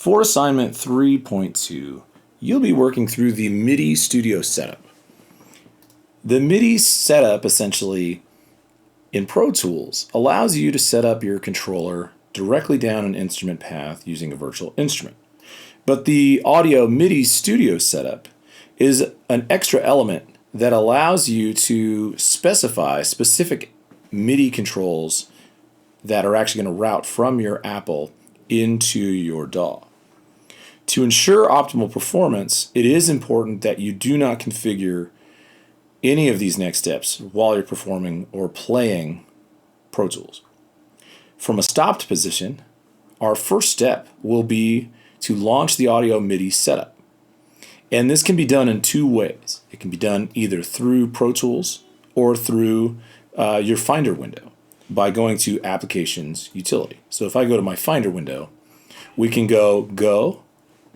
For assignment 3.2, you'll be working through the Midi Studio setup. The Midi setup, essentially, in Pro Tools, allows you to set up your controller directly down an instrument path using a virtual instrument. But the Audio Midi Studio setup is an extra element that allows you to specify specific MIDI controls that are actually going to route from your Apple into your DAW. To ensure optimal performance, it is important that you do not configure any of these next steps while you're performing or playing Pro Tools. From a stopped position, our first step will be to launch the Audio MIDI setup. And this can be done in two ways. It can be done either through Pro Tools or through your Finder window by going to Applications, Utility. So if I go to my Finder window, we can go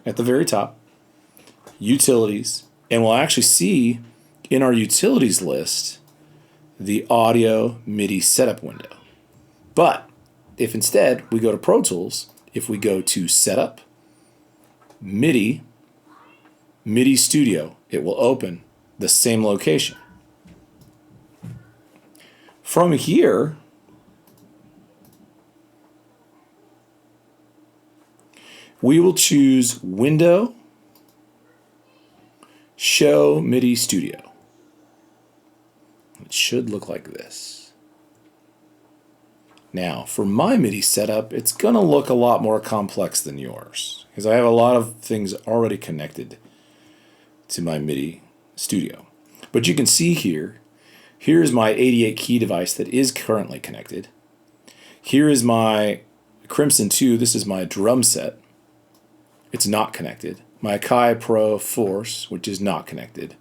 at the very top, Utilities, and we'll actually see in our Utilities list the Audio MIDI setup window. But if instead we go to Pro Tools, if we go to Setup, MIDI Studio, it will open the same location. From here, we will choose Window, Show MIDI Studio. It should look like this. Now, for my MIDI setup, it's going to look a lot more complex than yours because I have a lot of things already connected to my MIDI Studio. But you can see here's my 88 key device that is currently connected. Here is my Crimson 2, this is my drum set. It's not connected. My Akai Pro Force, which is not connected.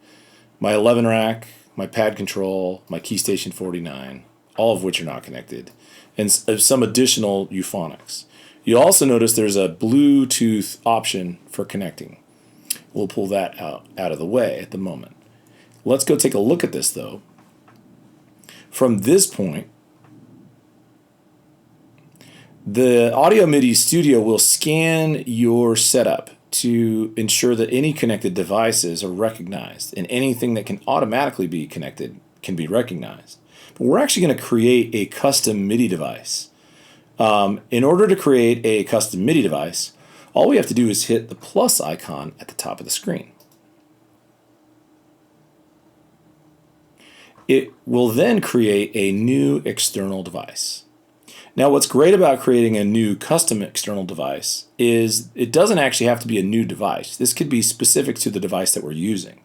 My 11 rack, my pad control, my Keystation 49, all of which are not connected. And some additional euphonics. You'll also notice there's a Bluetooth option for connecting. We'll pull that out of the way at the moment. Let's go take a look at this though. From this point, the Audio MIDI Studio will scan your setup to ensure that any connected devices are recognized and anything that can automatically be connected can be recognized. But we're actually going to create a custom MIDI device. In order to create a custom MIDI device, all we have to do is hit the plus icon at the top of the screen. It will then create a new external device. Now, what's great about creating a new custom external device is it doesn't actually have to be a new device. This could be specific to the device that we're using.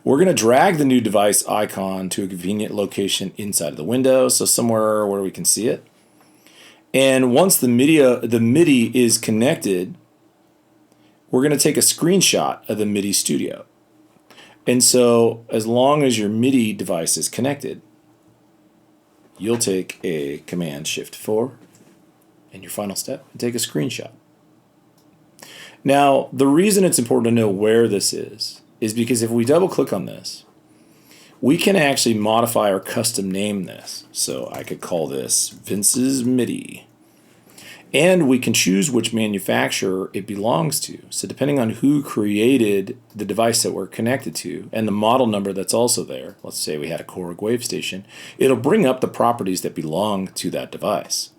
We're going to drag the new device icon to a convenient location inside of the window, so somewhere where we can see it. And once the MIDI is connected, we're going to take a screenshot of the MIDI Studio. And so as long as your MIDI device is connected, you'll take a Command Shift 4 and your final step and take a screenshot. Now, the reason it's important to know where this is because if we double click on this, we can actually modify or custom name this. So I could call this Vince's MIDI. And we can choose which manufacturer it belongs to. So depending on who created the device that we're connected to and the model number that's also there, let's say we had a Korg wave station, it'll bring up the properties that belong to that device.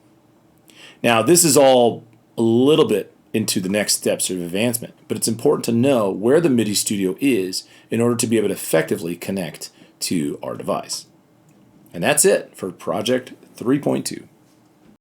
Now, this is all a little bit into the next steps of advancement, but it's important to know where the MIDI Studio is in order to be able to effectively connect to our device. And that's it for Project 3.2.